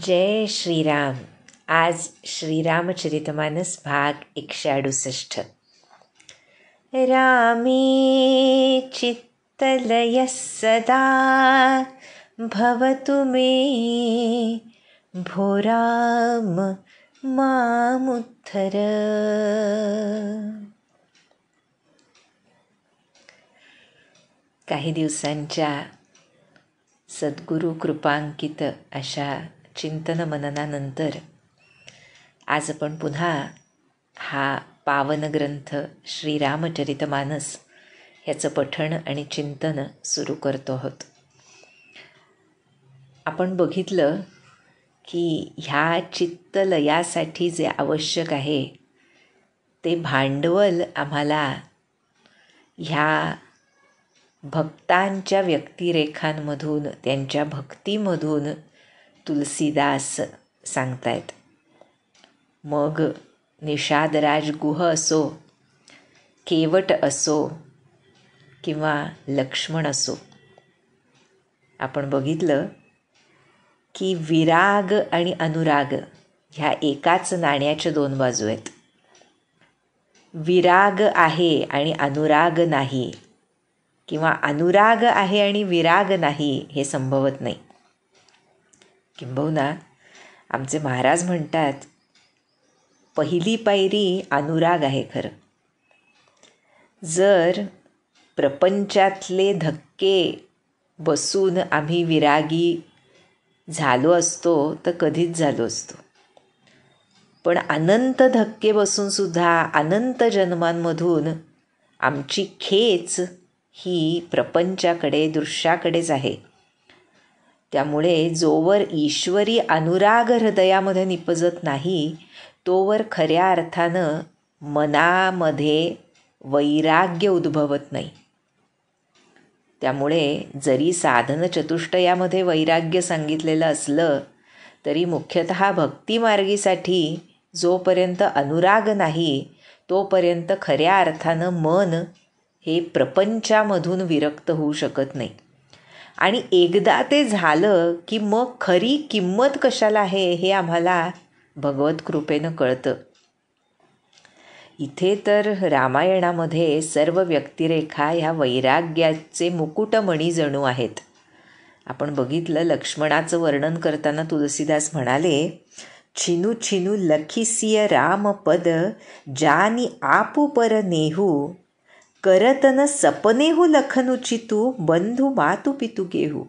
जय श्रीराम. आज श्रीरामचरितमानस भाग 168. रामे चित्तलयः सदा भवतु मे, भो राम मामुद्धर. काही दिवसांच्या सद्गुरू कृपांकित अशा चिंतन मननानंतर आज आपण पुन्हा हा पावन ग्रंथ श्रीरामचरितमानस ह्याचं पठण आणि चिंतन सुरू करतो आहोत. आपण बघितलं की ह्या चित्तलयासाठी जे आवश्यक आहे ते भांडवल आम्हाला ह्या भक्तांच्या व्यक्तिरेखांमधून, त्यांच्या भक्तीमधून तुलसीदास सांगतायत. मग निषादराज गुह असो, केवट असो किंवा लक्ष्मण असो, आपण बघितलं की विराग आणि अनुराग ह्या एकाच नाण्याच्या दोन बाजू आहेत. विराग आहे आणि अनुराग नाही, किंवा अनुराग आहे आणि विराग नाही हे संभवत नाही. किंबहुना आमचे महाराज म्हणतात, पहिली पायरी अनुराग आहे. खरं जर प्रपंचातले धक्के बसून आम्ही विरागी झालो असतो तर कधीच झालो असतो. पण अनंत धक्के बसूनसुद्धा अनंत जन्मांमधून आमची खेच ही प्रपंचाकडे, दृश्याकडेच आहे. त्यामुळे जोवर ईश्वरी अनुराग हृदयामध्ये निपजत नाही तोवर खऱ्या अर्थानं मनामध्ये वैराग्य उद्भवत नाही. त्यामुळे जरी साधन चतुष्टयामध्ये वैराग्य सांगितलेलं असलं तरी मुख्यतः भक्तिमार्गीसाठी जोपर्यंत अनुराग नाही तोपर्यंत खऱ्या अर्थानं मन हे प्रपंचामधून विरक्त होऊ शकत नाही. आणि एकदा ते झालं की मग खरी किंमत कशाला आहे हे आम्हाला भगवत कृपेनं कळतं. इथे तर रामायणामध्ये सर्व व्यक्तिरेखा ह्या वैराग्याचे मुकुटमणी जणू आहेत. आपण बघितलं, लक्ष्मणाचं वर्णन करताना तुलसीदास म्हणाले, छिनू छिनू लखिसिय राम पद, जानी आपू पर नेहू, करतन सपनेहू लखनुचितू, बंधू मातू पितू गेहू.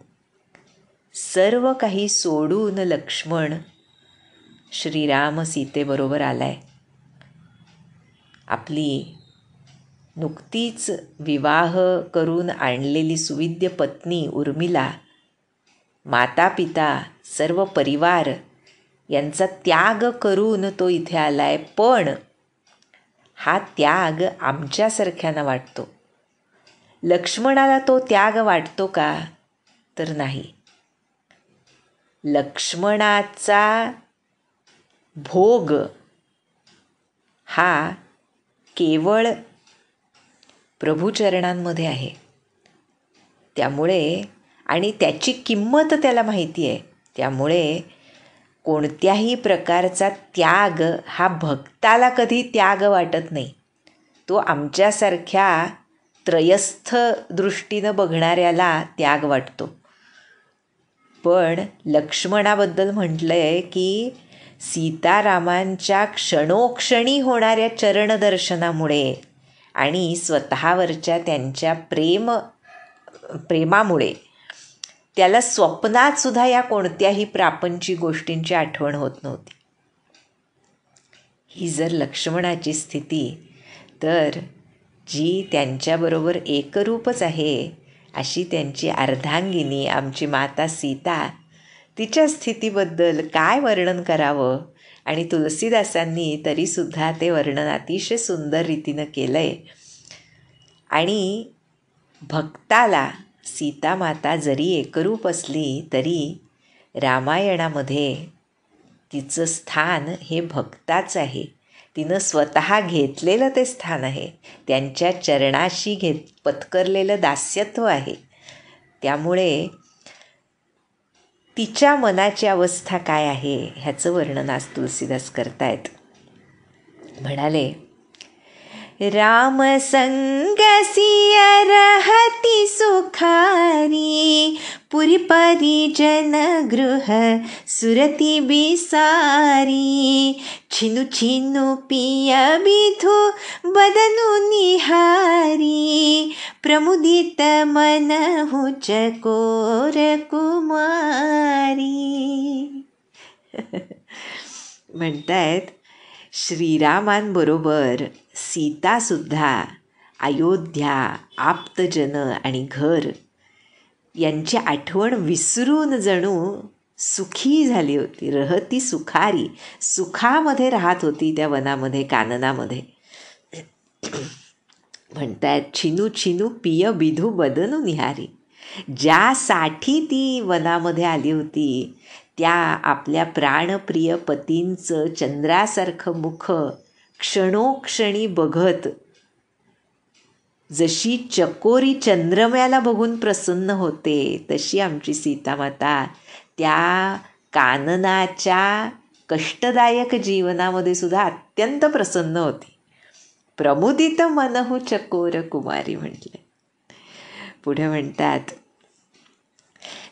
सर्व काही सोडून लक्ष्मण श्रीराम सीतेबरोबर आलाय. आपली नुकतीच विवाह करून आणलेली सुविद्य पत्नी उर्मिला, माता पिता, सर्व परिवार यांचा त्याग करून तो इथे आलाय. पण हा त्याग आमच्यासारख्यांना वाटतो. लक्ष्मणाला तो त्याग वाटतो का? तर नाही. लक्ष्मणाचा भोग हा केवळ प्रभुचरणांमध्ये आहे. त्यामुळे आणि त्याची किंमत त्याला माहिती आहे. त्यामुळे कोणत्याही प्रकारचा त्याग हा भक्ताला कधी त्याग वाटत नाही. तो आमच्यासारख्या त्रयस्थ दृष्टीनं बघणाऱ्याला त्याग वाटतो. पण लक्ष्मणाबद्दल म्हटलं आहे की सीतारामांच्या क्षणोक्षणी होणाऱ्या चरणदर्शनामुळे आणि स्वतःवरच्या त्यांच्या प्रेमामुळे त्याला स्वप्नात सुद्धा या कोणत्याही प्रापंचिक गोष्टींची आठवण होत नव्हती. ही जर लक्ष्मणाची स्थिती, तर जी त्यांच्याबरोबर एकरूपच आहे अशी त्यांची अर्धांगिनी आमची माता सीता, तिच्या स्थितीबद्दल काय वर्णन करावं. आणि तुलसीदासांनी तरीसुद्धा ते वर्णन अतिशय सुंदर रीतीनं केलं आहे. आणि भक्ताला सीतामाता जरी एकरूप असली तरी रामायणामध्ये तिचं स्थान हे भक्ताच आहे. तिनं स्वतः घेतलेलं ते स्थान आहे. त्यांच्या चरणाशी पत्करलेलं दास्यत्व आहे. त्यामुळे तिच्या मनाची अवस्था काय आहे ह्याचं वर्णन आज तुलसीदास करतायत. म्हणाले, राम संगसिय रहती सुखारी, पुरी परिजन गृह सुरती बिसारी, छिनु छिनु पिय बिधु बदनु निहारी, प्रमुदित मनहु चकोर कुमारी. म्हणतायत, श्रीरामांबरोबर सीतासुद्धा अयोध्या, आप्तजन आणि घर यांची आठवण विसरून जणू सुखी झाली होती. रहती सुखारी, सुखामध्ये राहत होती त्या वनामध्ये, काननामध्ये. म्हणतायत, छिनू छिनू पिय बिधू बदनू निहारी. ज्यासाठी ती वनामध्ये आली होती त्या आपल्या प्राणप्रिय पतींचं चंद्रासारखं मुख क्षणोक्षणी बघत जशी चकोरी चंद्रम्याला बघून प्रसन्न होते, तशी आमची सीतामाता त्या काननाच्या कष्टदायक जीवनामध्ये सुद्धा अत्यंत प्रसन्न होती. प्रमुदित मनहु चकोर कुमारी म्हटले. पुढे म्हणतात,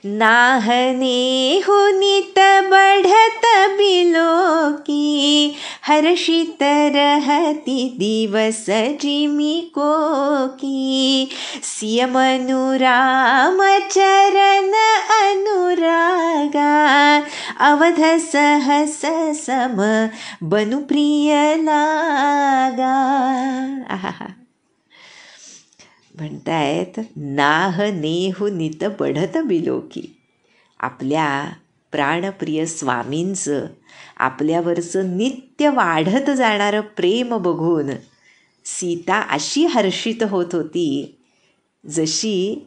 नाहने हुनित बढ़त बिलोकी, हर्षित रहती दिवस जिमी कोकी, सिय मनु राम चरण अनुरागा, अवध सहस सम बनु प्रिय लागा. म्हणतायत, नाह नेहु नित बढत बिलोकी. आपल्या प्राणप्रिय स्वामींचं आपल्यावरचं नित्य वाढत जाणारं प्रेम बघून सीता अशी हर्षित होत होती जशी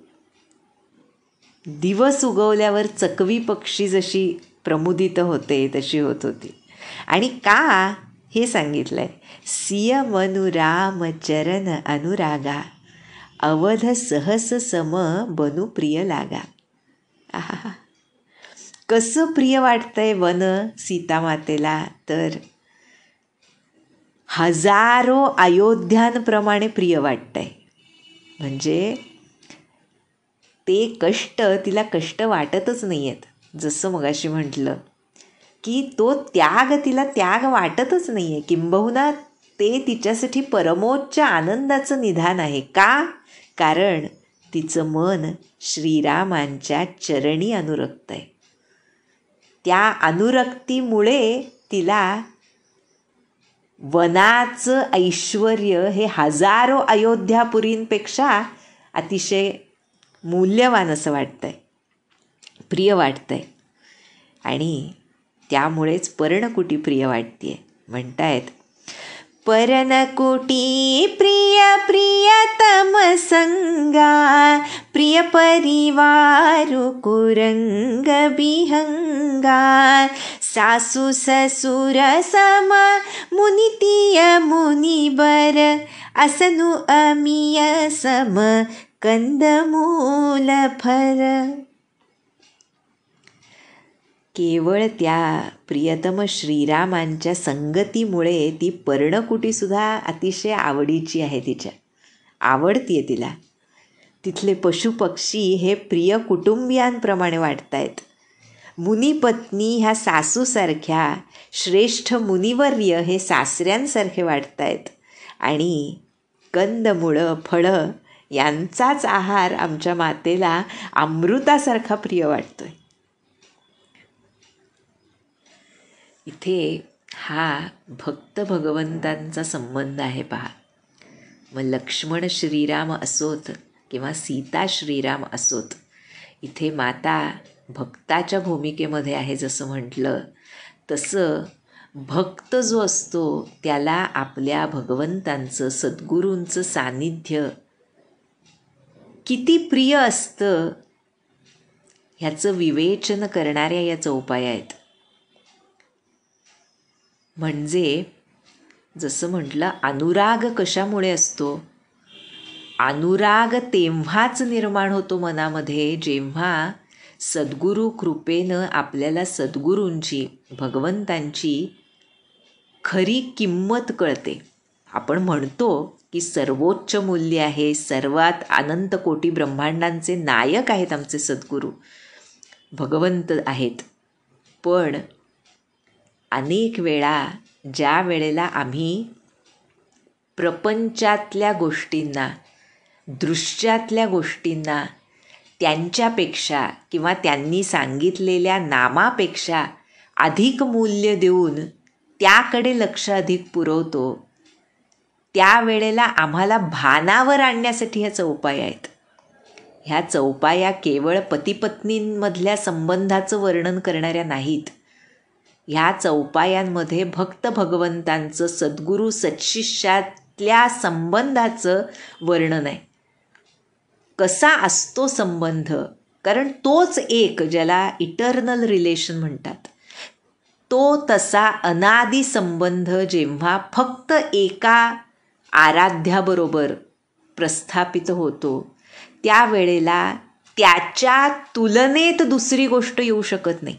दिवस उगवल्यावर चकवी पक्षी जशी प्रमुदित होते तशी होत होती. आणि का हे सांगितलंय, सिय मनु राम चरण अनुरागा, अवध सहस सम बनु प्रिय लागा. आहा, कसं प्रिय वाटतंय वन सीतामातेला, तर हजारो अयोध्यांप्रमाणे प्रिय वाटतंय. म्हणजे ते कष्ट तिला कष्ट वाटतच नाही आहेत. जसं मगाशी म्हटलं की तो त्याग तिला त्याग वाटतच नाही आहे, किंबहुना ते तिच्यासाठी परमोच्च आनंदाचं निधान आहे. का? कारण तिचं मन श्रीरामांच्या चरणी अनुरक्त आहे. त्या अनुरक्तीमुळे तिला वनाचं ऐश्वर हे हजारो अयोध्यापुरींपेक्षा अतिशय मूल्यवान असं वाटतंय, प्रिय वाटतंय. आणि त्यामुळेच पर्णकुटी प्रिय वाटतेय. म्हणतायत, पर्णकुटी प्रिय प्रियतम संगा, प्रिय परिवारु कुरंग बिहंगा, सासू ससुर सम मुनितीय मुनिबर, असनु अमीय सम कंदमूल फर. केवळ त्या प्रियतम श्रीरामांच्या संगतीमुळे ती पर्णकुटीसुद्धा अतिशय आवडीची आहे. तिच्या आवडतीये तिला. तिथले पशुपक्षी हे प्रिय कुटुंबियांप्रमाणे वाटत आहेत. मुनिपत्नी ह्या सासूसारख्या, श्रेष्ठ मुनिवर्य हे सासऱ्यांसारखे वाटत आहेत. आणि कंदमुळं फळं यांचाच आहार आमच्या मातेला अमृतासारखा प्रिय वाटतोय. इथे हा भक्त भगवंतांचा संबंध आहे पहा. मग लक्ष्मण श्रीराम असोत किंवा सीता श्रीराम असोत, इथे माता भक्ताच्या भूमिकेमध्ये आहे. जसं म्हटलं तसं भक्त जो असतो त्याला आपल्या भगवंतांचं, सद्गुरूंचं सान्निध्य किती प्रिय असतं ह्याचं विवेचन करणाऱ्या या चौपाया आहेत. म्हणजे जसं म्हटलं, अनुराग कशामुळे असतो? अनुराग तेव्हाच निर्माण होतो मनामध्ये जेव्हा सद्गुरू कृपेनं आपल्याला सद्गुरूंची, भगवंतांची खरी किंमत कळते. आपण म्हणतो की सर्वोच्च मूल्य आहे, सर्वात अनंत कोटी ब्रह्मांडांचे नायक आहेत आमचे सद्गुरू, भगवंत आहेत. पण अनेक वेळा ज्या वेळेला आम्ही प्रपंचातल्या गोष्टींना, दृश्यातल्या गोष्टींना त्यांच्यापेक्षा किंवा त्यांनी सांगितलेल्या नामापेक्षा अधिक मूल्य देऊन त्याकडे लक्ष अधिक पुरवतो, त्यावेळेला आम्हाला भानावर आणण्यासाठी ह्या चौपाया आहेत. ह्या चौपाया केवळ पतीपत्नींमधल्या संबंधाचं वर्णन करणाऱ्या नाहीत. ह्या चौपायांमध्ये भक्त भगवंतांचं, सद्गुरू सत्शिष्यातल्या संबंधाचं वर्णन आहे. कसा असतो संबंध, कारण तोच एक, ज्याला इटर्नल रिलेशन म्हणतात, तो तसा अनादी संबंध जेव्हा फक्त एका आराध्याबरोबर प्रस्थापित होतो, त्यावेळेला त्याच्या तुलनेत दुसरी गोष्ट येऊ शकत नाही.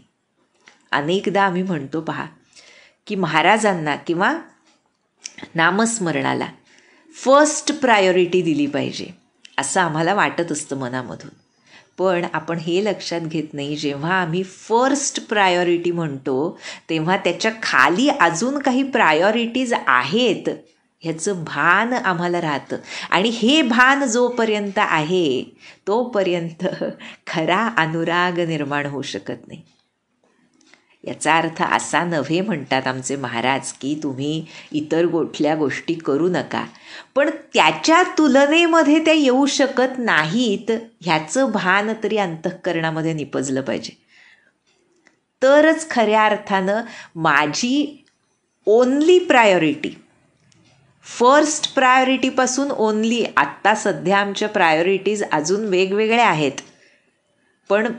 अनेकदा आम्ही म्हणतो पहा की महाराजांना किंवा नामस्मरणाला फर्स्ट प्रायोरिटी दिली पाहिजे, असं आम्हाला वाटत असतं मनामधून. पण आपण हे लक्षात घेत नाही, जेव्हा आम्ही फर्स्ट प्रायोरिटी म्हणतो तेव्हा त्याच्या खाली अजून काही प्रायोरिटीज आहेत ह्याचं भान आम्हाला राहतं. आणि हे भान जोपर्यंत आहे तोपर्यंत खरा अनुराग निर्माण होऊ शकत नाही. याचा अर्थ असा नव्हे, म्हणतात आमचे महाराज, की तुम्ही इतर कुठल्या गोष्टी करू नका, पण त्याच्या तुलनेमध्ये त्या येऊ शकत नाहीत ह्याचं भान तरी अंतःकरणामध्ये निपजलं पाहिजे. तरच खऱ्या अर्थानं माझी ओनली प्रायोरिटी, फर्स्ट प्रायोरिटीपासून ओनली, आत्ता सध्या आमच्या प्रायोरिटीज अजून वेगवेगळ्या आहेत, पण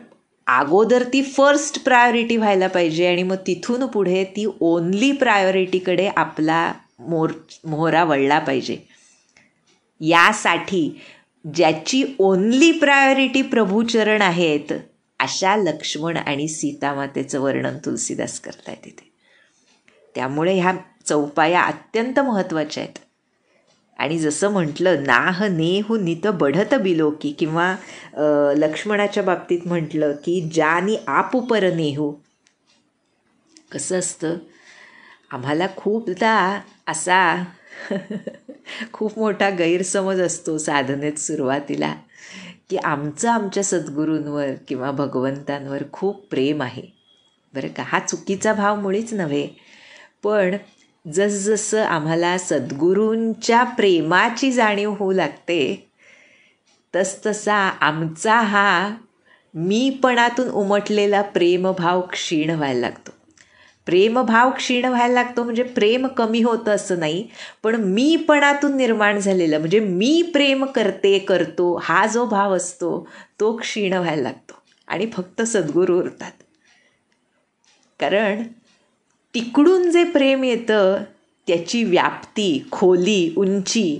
अगोदर ती फर्स्ट प्रायोरिटी व्हायला पाहिजे आणि मग तिथून पुढे ती ओनली प्रायोरिटीकडे आपला मोहरा वळला पाहिजे. यासाठी ज्याची ओनली प्रायोरिटी प्रभूचरण आहेत अशा लक्ष्मण आणि सीतामातेचं वर्णन तुलसीदास करतायत तिथे. त्यामुळे ह्या चौपाया अत्यंत महत्त्वाच्या आहेत. आणि जसं म्हटलं, नाह नेहू नित बढत बिलोकी, किंवा लक्ष्मणाच्या बाबतीत म्हटलं की जानी आपुपर नेहू. कसं असतं, आम्हाला खूपदा असा खूप मोठा गैरसमज असतो साधनेत सुरुवातीला, की आमच्या सद्गुरूंवर किंवा भगवंतांवर खूप प्रेम आहे. बरं का, हा चुकीचा भाव मुळीच नव्हे, पण जसजसं आम्हाला सद्गुरूंच्या प्रेमाची जाणीव होऊ लागते तसतसा आमचा हा मीपणातून उमटलेला प्रेमभाव क्षीण व्हायला लागतो. प्रेमभाव क्षीण व्हायला लागतो म्हणजे प्रेम कमी होतं असं नाही, पण मीपणातून निर्माण झालेलं, म्हणजे मी प्रेम करतो हा जो भाव असतो तो क्षीण व्हायला लागतो आणि फक्त सद्गुरू उरतात. कारण तिकडून जे प्रेम येतं त्याची व्याप्ती, खोली, उंची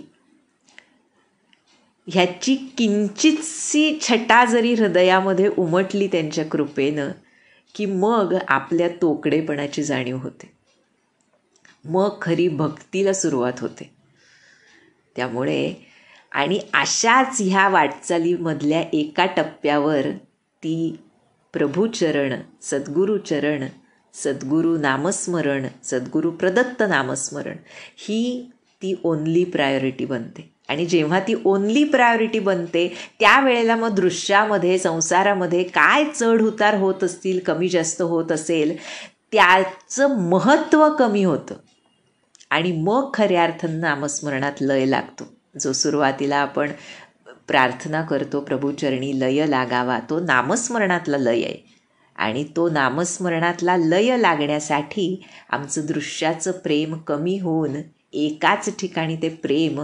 ह्याची किंचितशी छटा जरी हृदयामध्ये उमटली त्यांच्या कृपेनं, की मग आपल्या तोकडेपणाची जाणीव होते, मग खरी भक्तीला सुरुवात होते. त्यामुळे आणि अशाच ह्या वाटचालीमधल्या एका टप्प्यावर ती प्रभूचरण, सद्गुरूचरण, सद्गुरू नामस्मरण, सद्गुरू प्रदत्त नामस्मरण ही ती ओनली प्रायोरिटी बनते. आणि जेव्हा ती ओनली प्रायोरिटी बनते त्यावेळेला मग दृश्यामध्ये, संसारामध्ये काय चढ उतार होत असतील, कमी जास्त होत असेल, त्याचं महत्त्व कमी होतं आणि मग खऱ्या अर्थानं नामस्मरणात लय लागतो. जो सुरुवातीला आपण प्रार्थना करतो प्रभूचरणी लय लागावा, तो नामस्मरणातला लय आहे. आणि तो नामस्मरणातला लय लागण्यासाठी आमचं दृश्याचं प्रेम कमी होऊन एकाच ठिकाणी ते प्रेम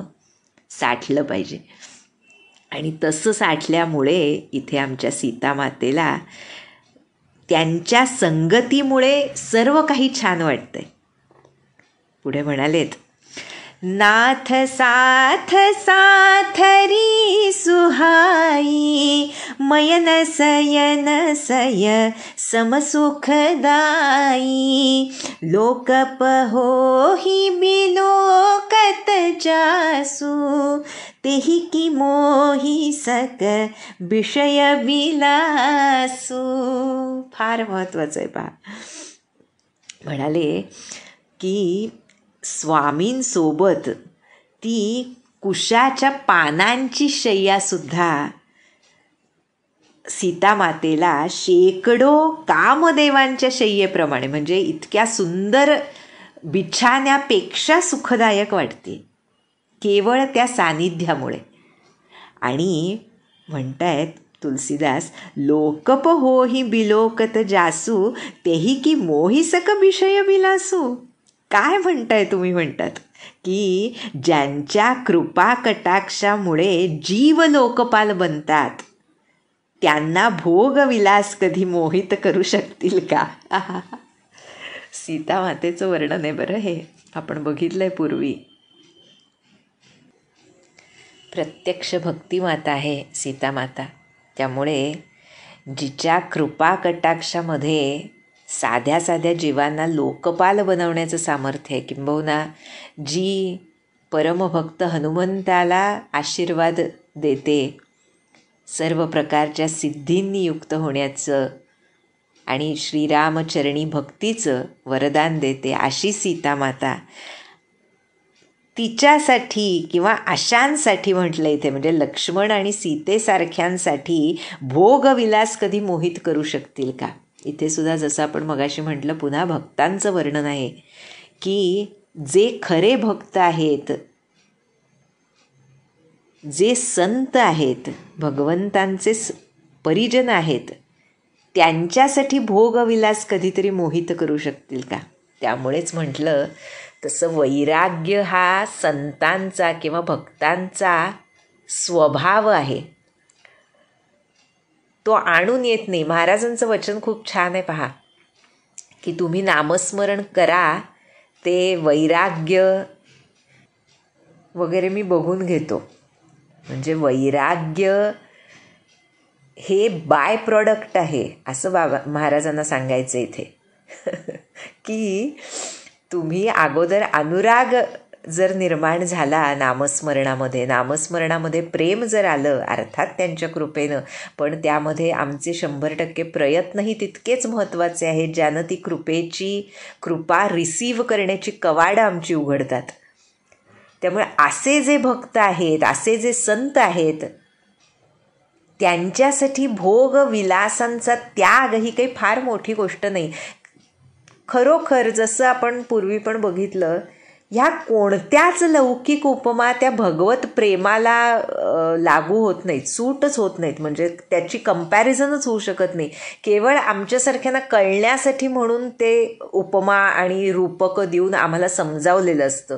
साठलं पाहिजे. आणि तसं साठल्यामुळे इथे आमच्या सीतामातेला त्यांच्या संगतीमुळे सर्व काही छान वाटतंय. पुढे म्हणालेत, नाथ साथ साथरी सुहाई, मयन सयन सय समसुखदाई, लोकप होहि बिलोकत जासु, तेहि की मोही सक विषय विलासू. फार महत्त्वाचं आहे पहा. म्हणाले की स्वामींसोबत ती कुशाच्या पानांची शय्यासुद्धा सीतामातेला शेकडो कामदेवांच्या शय्येप्रमाणे, म्हणजे इतक्या सुंदर बिछाण्यापेक्षा सुखदायक वाटते केवळ त्या सानिध्यामुळे. आणि म्हणतायत तुलसीदास, लोकप होही बिलोकत जासू, तेही की मोहिसक विषय विलासू. काय म्हणताय तुम्ही? म्हणतात की ज्यांच्या कृपा कटाक्षामुळे जीव लोकपाल बनतात, त्यांना भोगविलास कधी मोहित करू शकतील का? सीतामातेचं वर्णन आहे बरं हे, आपण बघितलंय पूर्वी. प्रत्यक्ष भक्तिमाता आहे सीतामाता. त्यामुळे जिच्या कृपा कटाक्षामध्ये साध्या साध्या जीवांना लोकपाल बनवण्याचं सामर्थ्य आहे, किंबहुना जी परमभक्त हनुमंताला आशीर्वाद देते, सर्व प्रकारच्या सिद्धींनी युक्त होण्याचं आणि श्रीरामचरणी भक्तीचं वरदान देते, अशी सीतामाता तिच्यासाठी किंवा अशांसाठी म्हटलं इथे, म्हणजे लक्ष्मण आणि सीतेसारख्यांसाठी भोगविलास कधी मोहित करू शकतील का? इथे सुद्धा जसं आपण मगाशी म्हटलं, पुन्हा भक्तांचं वर्णन आहे की जे खरे भक्त आहेत, जे संत आहेत, भगवंतांचे परिजन आहेत, त्यांच्यासाठी भोगविलास कधीतरी मोहित करू शकतील का? त्यामुळेच म्हटलं तसं वैराग्य हा संतांचा किंवा भक्तांचा स्वभाव आहे, तो आणून येत नाही. महाराजांचं वचन खूप छान आहे पहा, की तुम्ही नामस्मरण करा, ते वैराग्य वगैरे मी बघून घेतो. म्हणजे वैराग्य हे बाय प्रॉडक्ट आहे असं महाराजांना सांगायचं इथे. की तुम्ही अगोदर अनुराग जर निर्माण झाला नामस्मरणामध्ये प्रेम जर आलं, अर्थात त्यांच्या कृपेनं, पण त्यामध्ये आमचे 100% प्रयत्नही तितकेच महत्त्वाचे आहेत, ज्यानं ती कृपा रिसीव्ह करण्याची कवाडं आमची उघडतात. त्यामुळे असे जे भक्त आहेत, असे जे संत आहेत, त्यांच्यासाठी भोग विलासांचा त्याग ही काही फार मोठी गोष्ट नाही. खरोखर जसं आपण पूर्वी पण बघितलं, ह्या कोणत्याच लौकिक उपमा त्या भगवत प्रेमाला लागू होत नाहीत, सूटच होत नाहीत. म्हणजे त्याची कंपॅरिझनच होऊ शकत नाही. केवळ आमच्यासारख्यांना कळण्यासाठी म्हणून ते उपमा आणि रूपकं देऊन आम्हाला समजावलेलं असतं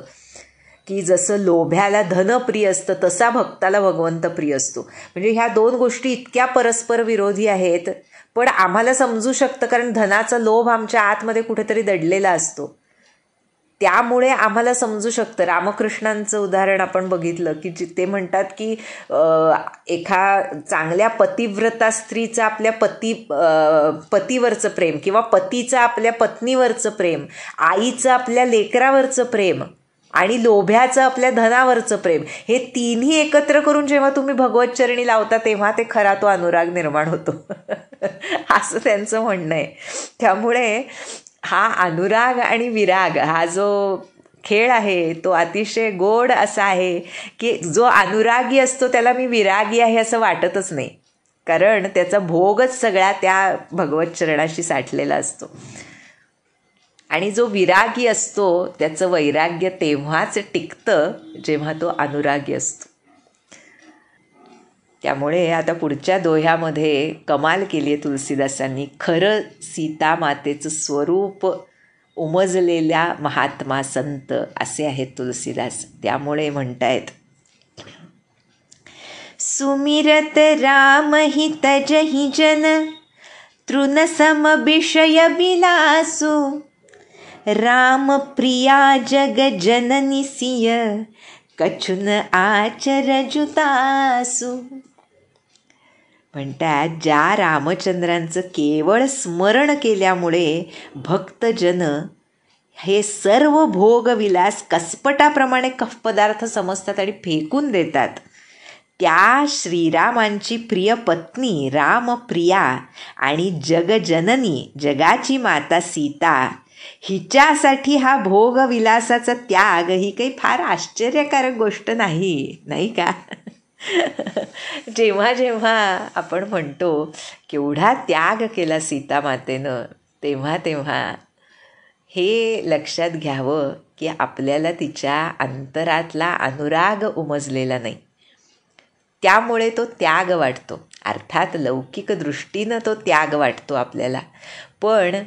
की जसं लोभ्याला धन प्रिय असतं, तसा भक्ताला भगवंत प्रिय असतो. म्हणजे ह्या दोन गोष्टी इतक्या परस्पर विरोधी आहेत, पण आम्हाला समजू शकतं, कारण धनाचा लोभ आमच्या आतमध्ये कुठेतरी दडलेला असतो. त्यामुळे आम्हाला समजू शकतं. रामकृष्णांचं उदाहरण आपण बघितलं की ते म्हणतात की एका चांगल्या पतिव्रता स्त्रीचं आपल्या पतीवरचं प्रेम, किंवा पतीचं आपल्या पत्नीवरचं प्रेम, आईचं आपल्या लेकरावरचं प्रेम आणि लोभ्याचं आपल्या धनावरचं प्रेम, हे तिन्ही एकत्र करून जेव्हा तुम्ही भगवत चरणी लावता, तेव्हा ते खरा तो अनुराग निर्माण होतो. असं त्यांचं म्हणणं आहे. त्यामुळे हा अनुराग आणि विराग हा जो खेळ आहे, तो अतिशय गोड असा आहे की जो अनुरागी असतो त्याला मी विरागी आहे असं वाटतच नाही, कारण त्याचा भोगच सगळा त्या भगवत चरणाशी साठलेला असतो. आणि जो विरागी असतो त्याचं वैराग्य तेव्हाच टिकतं जेव्हा तो अनुरागी असतो. त्यामुळे आता पुढच्या दोह्यामध्ये कमाल केली आहे तुलसीदासांनी. खरं सीता मातेचं स्वरूप उमजलेल्या महात्मा संत असे आहेत तुलसीदास. त्यामुळे म्हणतायत, सुमिरत राम हि तजहि जन तृण सम विषय विलासू, राम प्रिया जग जननी सिय कछुन आचरजुतासु. म्हणतात ज्या रामचंद्रांचं केवळ स्मरण केल्यामुळे भक्तजन हे सर्व भोगविलास कसपटाप्रमाणे कफपदार्थ समजतात आणि फेकून देतात, त्या श्रीरामांची प्रिय पत्नी रामप्रिया आणि जगजननी जगाची माता सीता हिच्यासाठी हा भोगविलासाचा त्याग ही काही फार आश्चर्यकारक गोष्ट नाही, नाही का? जेव्हा जेव्हा आपण म्हणतो केवढा त्याग केला सीतामातेनं, तेव्हा तेव्हा हे लक्षात घ्यावं की आपल्याला तिच्या अंतरातला अनुराग उमजलेला नाही, त्यामुळे तो त्याग वाटतो. अर्थात लौकिक दृष्टीनं तो त्याग वाटतो आपल्याला, पण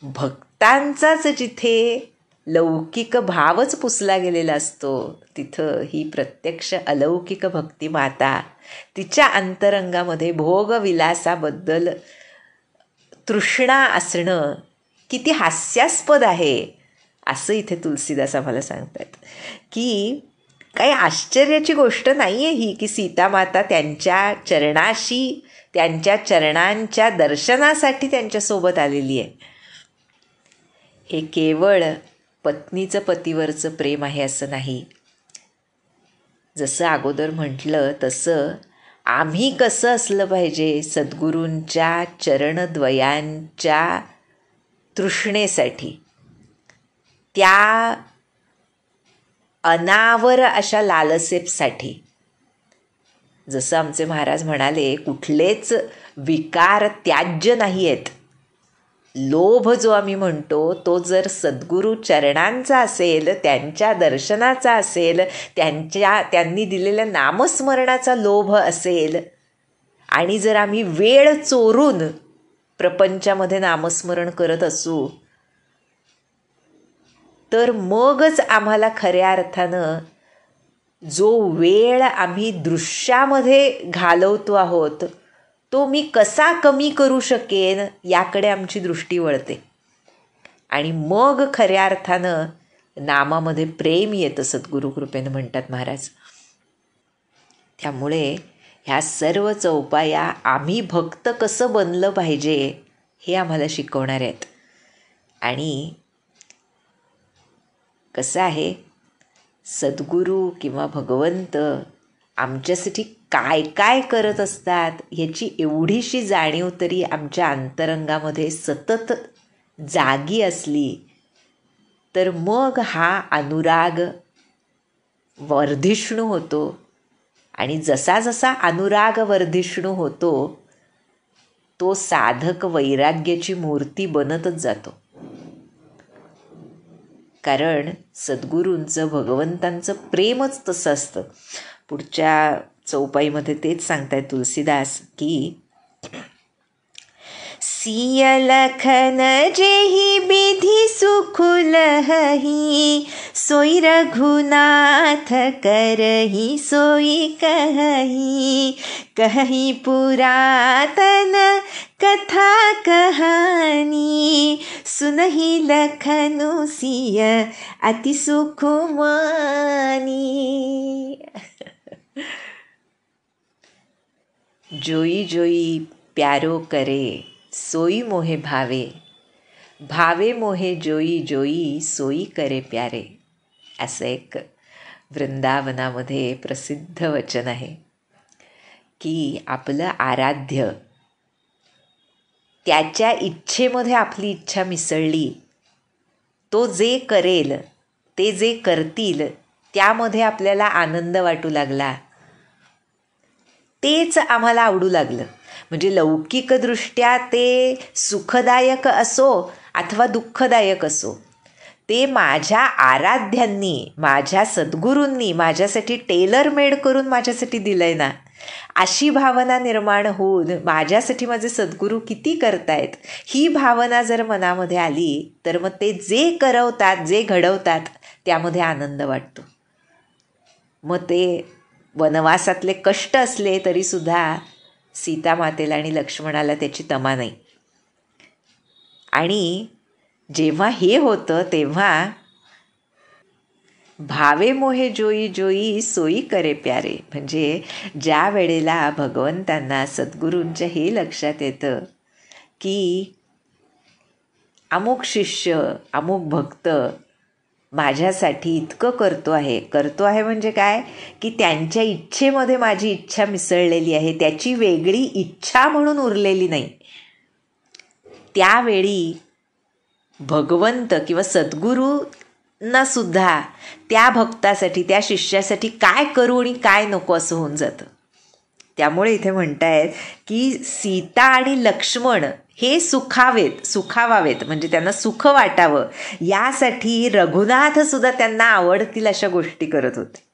भक्तांचाच जिथे लौकिक भावच पुसला गेलेला असतो तिथं ही प्रत्यक्ष अलौकिक भक्ती माता तिच्या अंतरंगामध्ये भोगविलासाबद्दल तृष्णा असणं किती हास्यास्पद आहे असं इथे तुलसीदास आम्हाला सांगतात. की काही आश्चर्याची गोष्ट नाही आहे ही की सीतामाता त्यांच्या चरणाशी, त्यांच्या चरणांच्या दर्शनासाठी त्यांच्यासोबत आलेली आहे. हे केवळ पत्नीचं पतीवरचं प्रेम आहे असं नाही. जसं अगोदर म्हटलं तसं आम्ही कसं असलं पाहिजे सद्गुरूंच्या चरणद्वयांच्या तृष्णेसाठी, त्या अनावर अशा लालसेसाठी. जसं आमचे महाराज म्हणाले कुठलेच विकार त्याज्य नाही आहेत. लोभ जो आम्ही म्हणतो तो जर सद्गुरू चरणांचा असेल, त्यांच्या दर्शनाचा असेल, त्यांनी दिलेल्या नामस्मरणाचा लोभ असेल आणि जर आम्ही वेळ चोरून प्रपंचामध्ये नामस्मरण करत असू तर मगच आम्हाला खऱ्या अर्थानं जो वेळ आम्ही दृश्यामध्ये घालवतो आहोत तो मी कसा कमी करू शकेन याकडे आमची दृष्टी वळते आणि मग खऱ्या अर्थानं नामामध्ये प्रेम येतं सद्गुरुकृपेनं म्हणतात महाराज. त्यामुळे ह्या सर्व चौपाया आम्ही भक्त कसं बनलं पाहिजे हे आम्हाला शिकवणार आहेत. आणि कसं आहे सद्गुरू किंवा भगवंत आमच्यासाठी काय काय करत असतात ह्याची एवढीशी जाणीव तरी आमच्या अंतरंगामध्ये सतत जागी असली तर मग हा अनुराग वर्धिष्णू होतो. आणि जसा जसा अनुराग वर्धिष्णू होतो तो साधक वैराग्याची मूर्ती बनतच जातो. कारण सद्गुरूंचं भगवंतांचं प्रेमच तसं असतं. पुढच्या चौपाईमध्ये तेच सांगतायत तुलसीदास की सिय लखन जेहि विधि सुखुलहि सोई रघुनाथ करहि सोई कहहि कहहि पुरातन कथा कहानी सुनहि लखनु सिय अति सुखुमानी. जोई जोई प्यारो करे सोई मोहे भावे भावे मोहे जोई जोई सोई करे प्यारे. असं एक वृंदावनामध्ये प्रसिद्ध वचन आहे की आपलं आराध्य त्याच्या इच्छेमध्ये आपली इच्छा मिसळली, तो जे करेल ते जे करतील त्यामध्ये आपल्याला आनंद वाटू लागला, तेच आम्हाला आवडू लागलं. म्हणजे लौकिकदृष्ट्या ते सुखदायक असो अथवा दुःखदायक असो, ते माझ्या आराध्यांनी, माझ्या सद्गुरूंनी माझ्यासाठी टेलर मेड करून माझ्यासाठी दिलं आहे ना, अशी भावना निर्माण होऊन माझ्यासाठी माझे सद्गुरू किती करतायत ही भावना जर मनामध्ये आली तर मग ते जे करवतात, जे घडवतात त्यामध्ये आनंद वाटतो. मग ते वनवासातले कष्ट असले तरीसुद्धा सीतामातेला आणि लक्ष्मणाला त्याची तमा नाही. आणि जेव्हा हे होतं तेव्हा भावे मोहे जोई जोई सोयी करे प्यारे, म्हणजे ज्या वेळेला भगवंतांना सद्गुरूंच्या हे लक्षात येतं की अमुक शिष्य अमुक भक्त माझ्यासाठी इतकं करतो आहे म्हणजे काय की त्यांच्या इच्छेमध्ये माझी इच्छा मिसळलेली आहे, त्याची वेगळी इच्छा म्हणून उरलेली नाही. त्यावेळी भगवंत किंवा सद्गुरूंना सुद्धा त्या भक्तासाठी त्या शिष्यासाठी काय करू आणि काय नको असं होऊन जातं. त्यामुळे इथे म्हणतायत की सीता आणि लक्ष्मण हे सुखावावेत म्हणजे त्यांना सुख वाटावं यासाठी रघुनाथ सुद्धा त्यांना आवडतील अशा गोष्टी करत होते.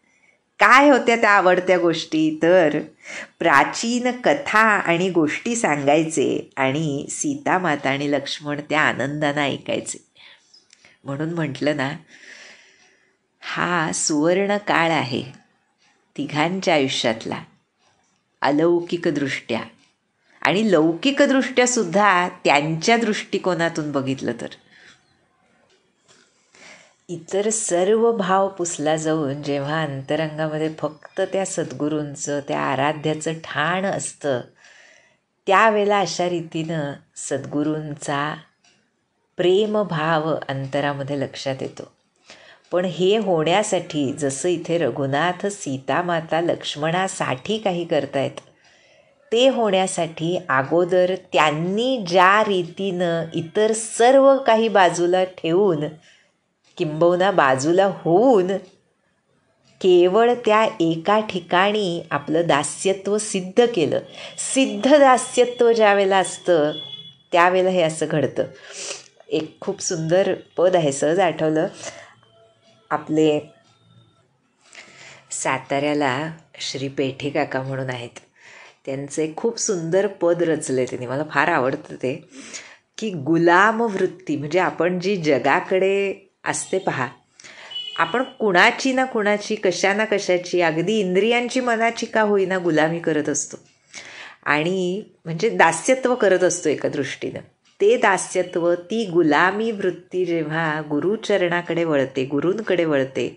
काय होत्या त्या आवडत्या गोष्टी, तर प्राचीन कथा आणि गोष्टी सांगायचे आणि सीता माता आणि लक्ष्मण त्या आनंदानं ऐकायचे. म्हणून म्हटलं ना, हा सुवर्ण काळ आहे तिघांच्या आयुष्यातला, अलौकिकदृष्ट्या आणि लौकिकदृष्ट्या सुद्धा त्यांच्या दृष्टिकोनातून बघितलं तर. इतर सर्व भाव पुसला जाऊन जेव्हा अंतरंगामध्ये फक्त त्या सद्गुरूंचं त्या आराध्याचं ठाण असतं, त्यावेळेला अशा रीतीनं सद्गुरूंचा प्रेमभाव अंतरामध्ये लक्षात येतो. पण हे होण्यासाठी जसं इथे रघुनाथ सीतामाता लक्ष्मणासाठी काही करतायत, ते होण्यासाठी अगोदर त्यांनी ज्या रीतीनं इतर सर्व काही बाजूला ठेवून किंबहुना बाजूला होऊन केवळ त्या एका ठिकाणी आपलं दास्यत्व सिद्ध केलं. सिद्ध दास्यत्व ज्या वेळेला असतं त्यावेळेला हे असं घडतं. एक खूप सुंदर पद आहे, सहज आठवलं. आपले साताऱ्याला श्री पेठे काका म्हणून आहेत, त्यांचे खूप सुंदर पद रचले त्यांनी, मला फार आवडतं ते, की गुलाम वृत्ती म्हणजे आपण जी जगाकडे असते पहा, आपण कुणाची ना कुणाची कशा ना कशाची अगदी इंद्रियांची मनाची का होईना गुलामी करत असतो आणि म्हणजे दास्यत्व करत असतो एका दृष्टीनं. ते दास्यत्व, ती गुलामी वृत्ती जेव्हा गुरुचरणाकडे वळते, गुरूंकडे वळते,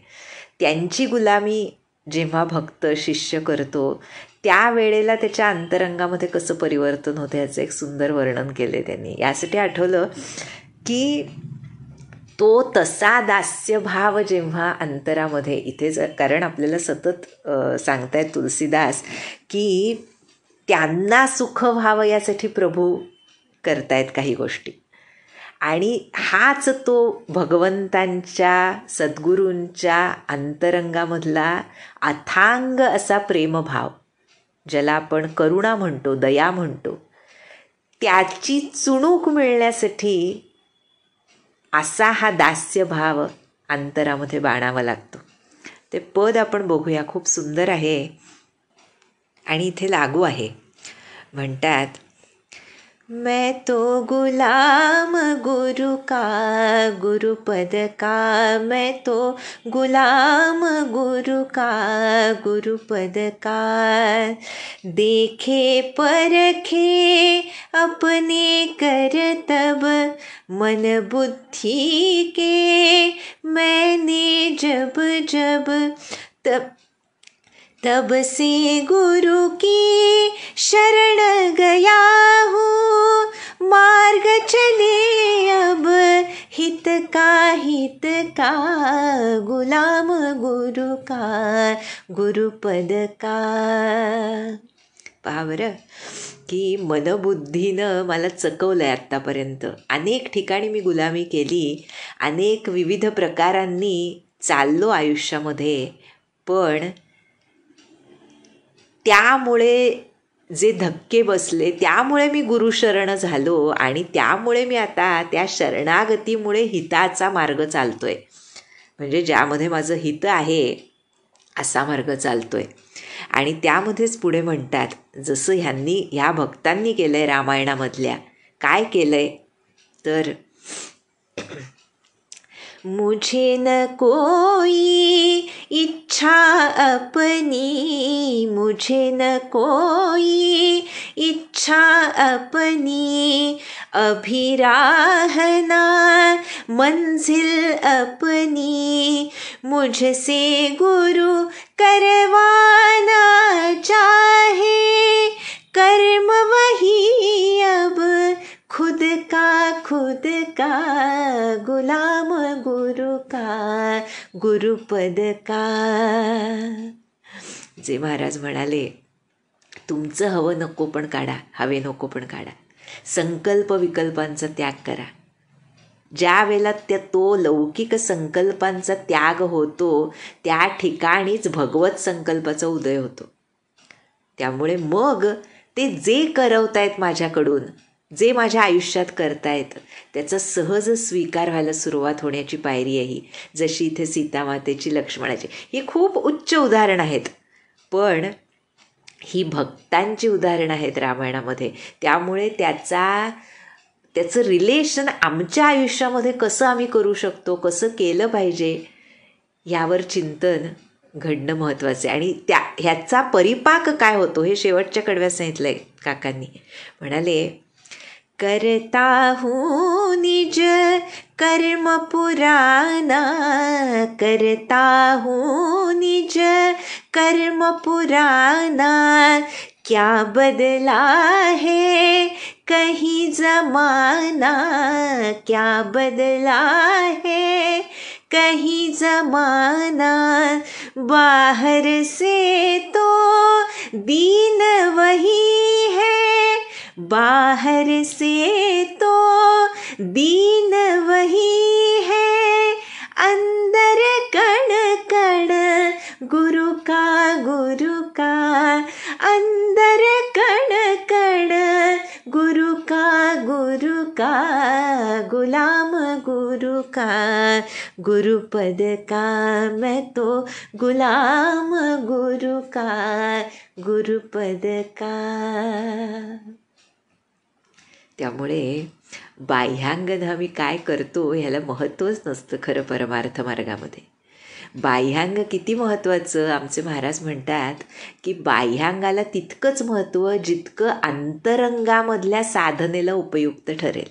त्यांची गुलामी जेव्हा भक्त शिष्य करतो त्यावेळेला त्याच्या अंतरंगामध्ये कसं परिवर्तन होतं याचं एक सुंदर वर्णन केले त्यांनी. यासाठी आठवलं की तो तसा दास्यभाव जेव्हा अंतरामध्ये इथे कारण आपल्याला सतत सांगतायत तुलसीदास की त्यांना सुख व्हावं यासाठी प्रभू करतायत काही गोष्टी, आणि हाच तो भगवंतांच्या सद्गुरूंच्या अंतरंगामधला अथांग असा प्रेमभाव, ज्याला आपण करुणा म्हणतो, दया म्हणतो, त्याची चुणूक मिळण्यासाठी असा हा दास्यभाव अंतरामध्ये बाणावा लागतो. ते पद आपण बघूया, खूप सुंदर आहे आणि इथे लागू आहे. म्हणतात, मैं तो गुलाम गुरु का गुरुपद का, मैं तो गुलाम गुरु का गुरुपद का, देखे परखे अपने करतब, मन बुद्धि के मैंने जब जब, तब से गुरु की शरण गया हूँ, मार्ग चले अब हित का गुलाम गुरु का गुरुपद का. पहा बरं की मनबुद्धीनं मला चकवलं आहे आत्तापर्यंत. अनेक ठिकाणी मी गुलामी केली, अनेक विविध प्रकारांनी चाललो आयुष्यामध्ये, पण त्यामुळे जे धक्के बसले त्यामुळे मी गुरुशरण झालो आणि त्यामुळे मी आता त्या शरणागतीमुळे हिताचा मार्ग चालतोय, म्हणजे ज्यामध्ये माझं हित आहे असा मार्ग चालतोय. आणि त्यामध्येच पुढे म्हणतात, जसं ह्या भक्तांनी केलं आहे रामायणामधल्या, काय केलं आहे तर, मुझे न कोई इच्छा अपनी, मुझे न कोई इच्छा अपनी, अभी राह ना मंजिल अपनी, मुझसे गुरु करवाना चाहे, कर्म वही अब खुद का गुलाम गुरु का, गुरुपद का. जे महाराज म्हणाले, तुमचं हवं नको पण काढा, हवे नको पण काढा, संकल्प विकल्पांचा त्याग करा. ज्या वेळेला तो लौकिक संकल्पांचा त्याग होतो त्या ठिकाणीच भगवत संकल्पाचा उदय होतो. त्यामुळे मग ते जे करवतायत माझ्याकडून, जे माझ्या आयुष्यात करतायत, त्याचा सहज स्वीकार व्हायला सुरुवात होण्याची पायरी आहे ही. जशी इथे सीतामातेची, लक्ष्मणाची, ही खूप उच्च उदाहरणं आहेत, पण ही भक्तांची उदाहरणं आहेत रामायणामध्ये. त्यामुळे त्याचं रिलेशन आमच्या आयुष्यामध्ये कसं आम्ही करू शकतो, कसं केलं पाहिजे, यावर चिंतन घडणं महत्त्वाचं आहे. आणि ह्याचा परिपाक काय होतो हे शेवटच्या कडव्यात सांगितलं आहे काकांनी. म्हणाले, करता हूँ निज कर्म पुराना, करता हूँ निज कर्म पुराना, क्या बदला है कहीं जमाना, क्या बदला है कहीं जमाना, बाहर से तो दीन वही है, बाहर से तो दीन वही है, अंदर कण कण गुरु का, अंदर कण कण गुरु का, गुलाम गुरु का, गुरुपद का, मैं तो गुलाम गुरु का, गुरुपद का. त्यामुळे बाह्यांगानं आम्ही काय करतो ह्याला महत्त्वच नसतं खरं परमार्थ मार्गामध्ये. बाह्यांग किती महत्त्वाचं, आमचे महाराज म्हणतात की बाह्यांगाला तितकंच महत्त्व जितकं अंतरंगामधल्या साधनेला उपयुक्त ठरेल.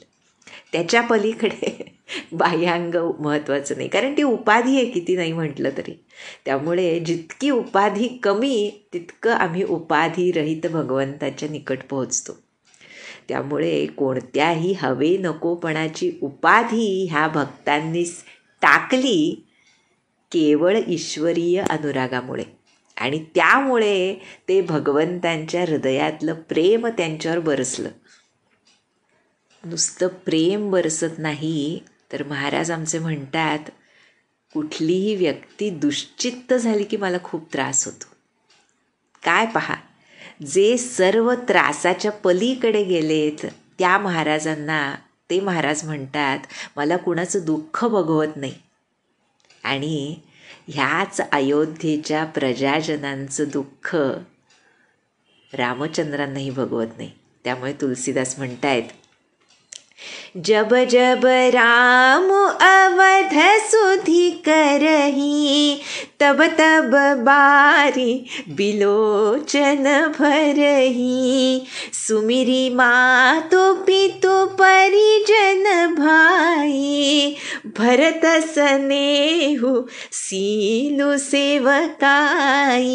त्याच्या पलीकडे बाह्यांग महत्त्वाचं नाही, कारण ती उपाधी आहे किती नाही म्हटलं तरी. त्यामुळे जितकी उपाधी कमी तितकं आम्ही उपाधिरहित भगवंताच्या निकट पोहोचतो. त्यामुळे कोणत्याही हवे नकोपणाची उपाधी ह्या भक्तांनी टाकली केवळ ईश्वरीय अनुरागामुळे, आणि त्यामुळे ते भगवंतांच्या हृदयातलं प्रेम त्यांच्यावर बरसलं. नुसतं प्रेम बरसत नाही तर महाराज आमचे म्हणतात, कुठलीही व्यक्ती दुश्चित्त झाली की मला खूप त्रास होतो. काय पहा, जे सर्व त्रासाच्या पलीकडे गेलेत त्या महाराजांना ते महाराज म्हणतात, मला कुणाचं दुःख बघवत नाही. आणि ह्याच अयोध्येच्या प्रजाजनांचं दुःख रामचंद्रांनाही भगवत नाही. त्यामुळे तुलसीदास म्हणतायत, जब जब राम अवध सुधि करही, तब तब बारी बिलोचन भरही, सुमिरी मातु पितु परिजन भाई, भरत स्नेहु सीलु सेवकाई,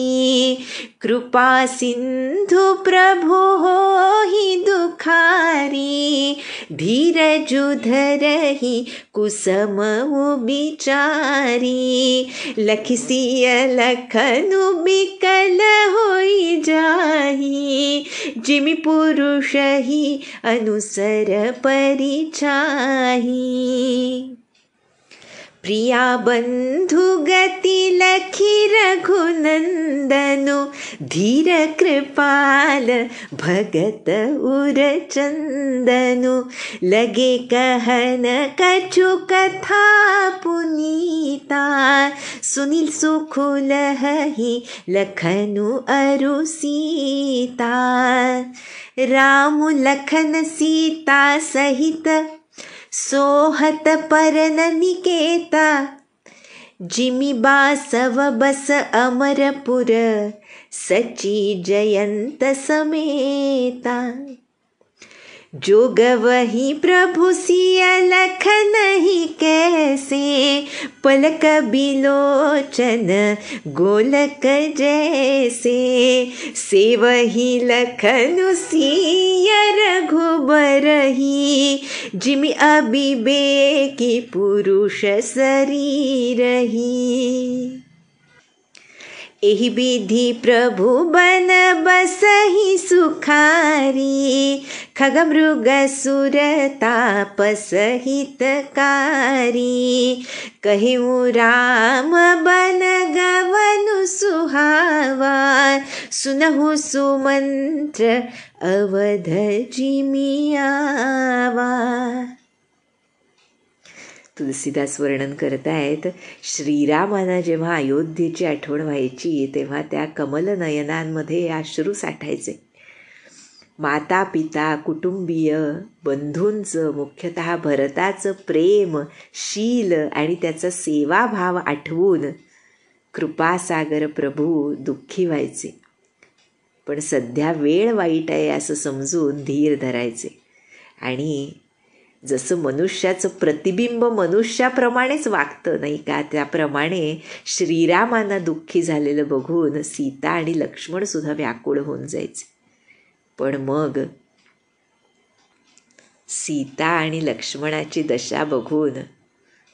कृपा सिंधु प्रभु होहि दुखारी, धीरजु धरहि कुसमउ बिचारी, लखिसिय लखनु बिकल होई जाही, जिमि पुरुष ही अनुसर परिचाही, प्रिया बंधु गति लखी रघुनंदनु, धीर कृपाल भगत उर चंदनु, लगे कहन कछु कथा पुनीता, सुनील सुखुल ही लखनु अरु सीता, राम लखन सीता सहित सोहत परन निकेता, जिमि बासव बस अमरपुर, सची जयंत समेता, जोग वही प्रभु सिय लखन ही के, पलक बिलोचन गोलक जैसे, सेवही लखनु सिय रघुबरही, जिमि अबिबेकी पुरुष शरीरही। एहि विधि प्रभु बन बसहि सुखारी, खग मृग सुर तापस हितकारी, कहिउ राम बन गवनु सुहावा, सुनहु सुमंत्र अवध जिमि आवा। तुलसीदास वर्णन करतायत, श्रीरामांना जेव्हा अयोध्येची आठवण व्हायची तेव्हा त्या कमलनयनांमध्ये अश्रू साठायचे. माता पिता कुटुंबीय बंधूंचं, मुख्यतः भरताचं प्रेम, शील आणि त्याचा सेवाभाव आठवून कृपासागर प्रभू दुःखी व्हायचे. पण सध्या वेळ वाईट आहे असं समजून धीर धरायचे. आणि जसं मनुष्याचं प्रतिबिंब मनुष्याप्रमाणेच वागतं नाही का, त्याप्रमाणे श्रीरामांना दुःखी झालेलं बघून सीता आणि लक्ष्मण सुद्धा व्याकुळ होऊन जायचे. पण मग सीता आणि लक्ष्मणाची दशा बघून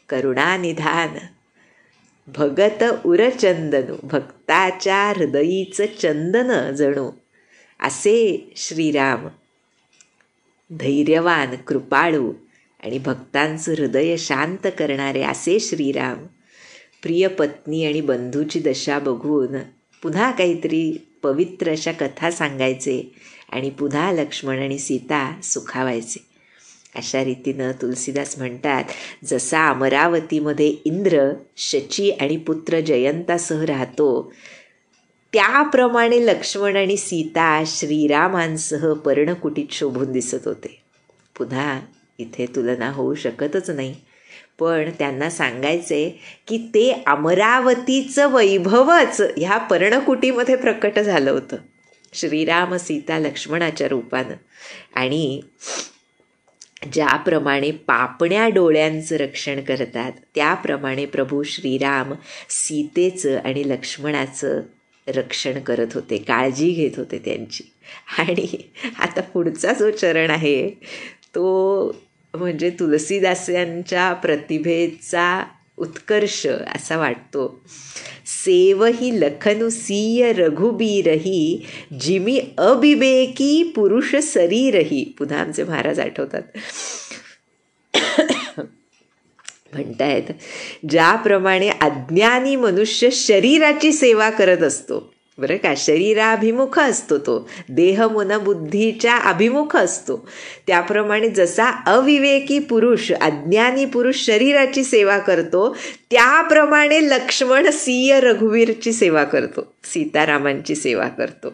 करुणानिधान भगत उरचंदनू, भक्ताच्या हृदयीचं चंदन जणू असे श्रीराम, धैर्यवान, कृपाळू आणि भक्तांचं हृदय शांत करणारे असे श्रीराम प्रिय पत्नी आणि बंधूची दशा बघून पुन्हा काहीतरी पवित्र अशा कथा सांगायचे आणि पुन्हा लक्ष्मण आणि सीता सुखावायचे. अशा रीतीनं तुलसीदास म्हणतात, जसा अमरावतीमध्ये इंद्र शची आणि पुत्र जयंतासह राहतो, त्याप्रमाणे लक्ष्मण आणि सीता श्रीरामांसह पर्णकुटीत शोभून दिसत होते. पुन्हा इथे तुलना होऊ शकतच नाही, पण त्यांना सांगायचे की ते अमरावतीचं वैभवच ह्या पर्णकुटीमध्ये प्रकट झालं होतं, श्रीराम सीता लक्ष्मणाच्या रूपानं. आणि ज्याप्रमाणे पापण्या डोळ्यांचं रक्षण करतात, त्याप्रमाणे प्रभू श्रीराम सीतेचं आणि लक्ष्मणाचं रक्षण करत होते, काळजी घेत होते त्यांची. आणि आता पुढचा जो चरण आहे तो म्हणजे तुलसीदासांच्या प्रतिभेचा उत्कर्ष असा वाटतो. सेवही लखनु सिय रघुबीरही, जिमी अबिबेकी पुरुष शरीरही. पुन्हा आमचे महाराज आठवतात, म्हणतायत, ज्याप्रमाणे अज्ञानी मनुष्य शरीराची सेवा करत असतो, बरं का, शरीराभिमुख असतो तो, देह मन बुद्धीच्या अभिमुख असतो, त्याप्रमाणे जसा अविवेकी पुरुष, अज्ञानी पुरुष शरीराची सेवा करतो, त्याप्रमाणे लक्ष्मण सिय रघुवीरची सेवा करतो, सीतारामांची सेवा करतो.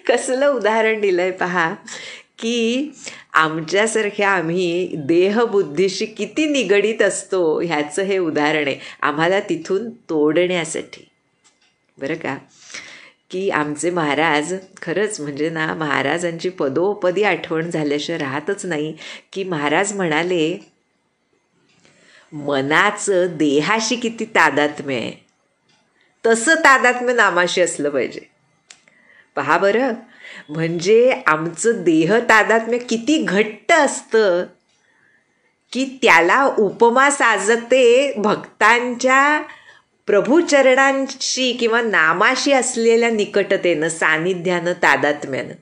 कसलं उदाहरण दिलंय पहा, की आमच्यासारख्या आम्ही देहबुद्धीशी किती निगडीत असतो ह्याचं हे उदाहरण आहे, आम्हाला तिथून तोडण्यासाठी. बरं का, की आमचे महाराज खरंच म्हणजे ना, महाराजांची पदोपदी आठवण झाल्याशिवाय राहतच नाही. की महाराज म्हणाले, मनाचं देहाशी किती तादात्म्य आहे, तसं तादात्म्य नामाशी असलं पाहिजे. पहा बरं, म्हणजे आमचं देह तादात्म्य किती घट्ट असतं की त्याला उपमा साजते भक्तांच्या प्रभुचरणांशी किंवा नामाशी असलेल्या निकटतेनं, सानिध्यानं, तादात्म्यानं.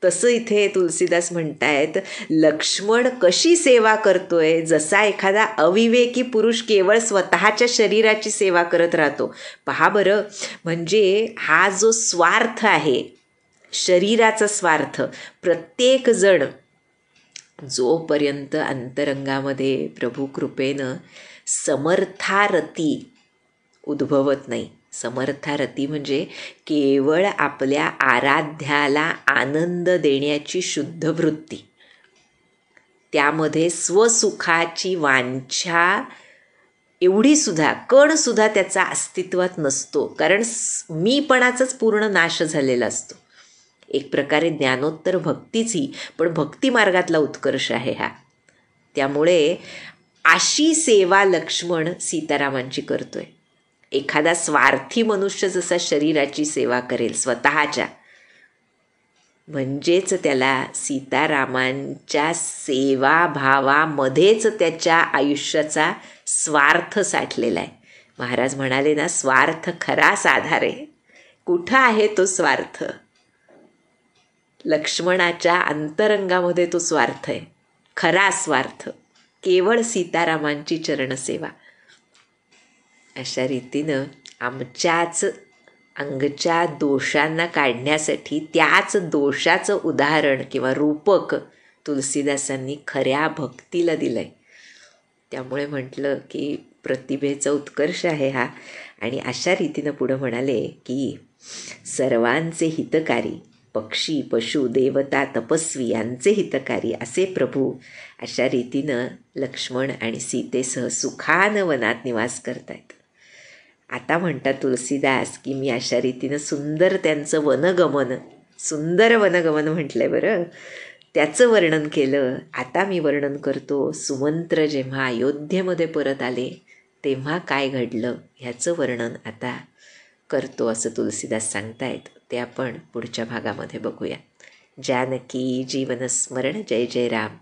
तसं इथे तुलसीदास म्हणतायत, लक्ष्मण कशी सेवा करतोय, जसा एखादा अविवेकी पुरुष केवळ स्वतःच्या शरीराची सेवा करत राहतो. पहा बरं, म्हणजे हा जो स्वार्थ आहे, शरीराचा स्वार्थ, प्रत्येक जण जोपर्यंत अंतरंगामध्ये प्रभू कृपेनं समर्थारती उद्भवत नाही, समर्थारती म्हणजे केवळ आपल्या आराध्याला आनंद देण्याची शुद्ध वृत्ती, त्यामध्ये स्वसुखाची वांछा एवढीसुद्धा कणसुद्धा त्याचा अस्तित्वात नसतो, कारण मीपणाचाच पूर्ण नाश झालेला असतो. एक प्रकारे ज्ञानोत्तर भक्तीच ही, पण भक्तिमार्गातला उत्कर्ष आहे हा. त्यामुळे अशी सेवा लक्ष्मण सीतारामांची करतोय. एखादा स्वार्थी मनुष्य जसा शरीराची सेवा करेल स्वतःच्या, म्हणजेच त्याला सीतारामांच्या सेवाभावामध्येच त्याच्या आयुष्याचा स्वार्थ साठलेला आहे. महाराज म्हणाले ना, स्वार्थ खरा साधार आहे. कुठं आहे तो स्वार्थ? लक्ष्मणाच्या अंतरंगामध्ये तो स्वार्थ आहे, खरा स्वार्थ, केवळ सीतारामांची चरणसेवा. अशा रीतीनं आमच्याच अंगच्या दोषांना काढण्यासाठी त्याच दोषाचं उदाहरण किंवा रूपक तुलसीदासांनी खऱ्या भक्तीला दिलं आहे. त्यामुळे म्हटलं की प्रतिभेचा उत्कर्ष आहे हा. आणि अशा रीतीनं पुढं म्हणाले की सर्वांचे हितकारी, पक्षी पशु देवता तपस्वी यांचे हितकारी असे प्रभू अशा रीतीनं लक्ष्मण आणि सीतेसह सुखानं वनात निवास करतायत. आता म्हणतात तुलसीदास की मी अशा रीतीनं सुंदर त्यांचं वनगमन, सुंदर वनगमन म्हटलंय बरं, त्याचं वर्णन केलं. आता मी वर्णन करतो सुमंत्र जेव्हा अयोध्येमध्ये परत आले तेव्हा काय घडलं ह्याचं वर्णन आता करतो असं तुलसीदास सांगतायत. ते आपण पुढच्या भागामध्ये बघूया. जानकी जीवनस्मरण. जय जय राम.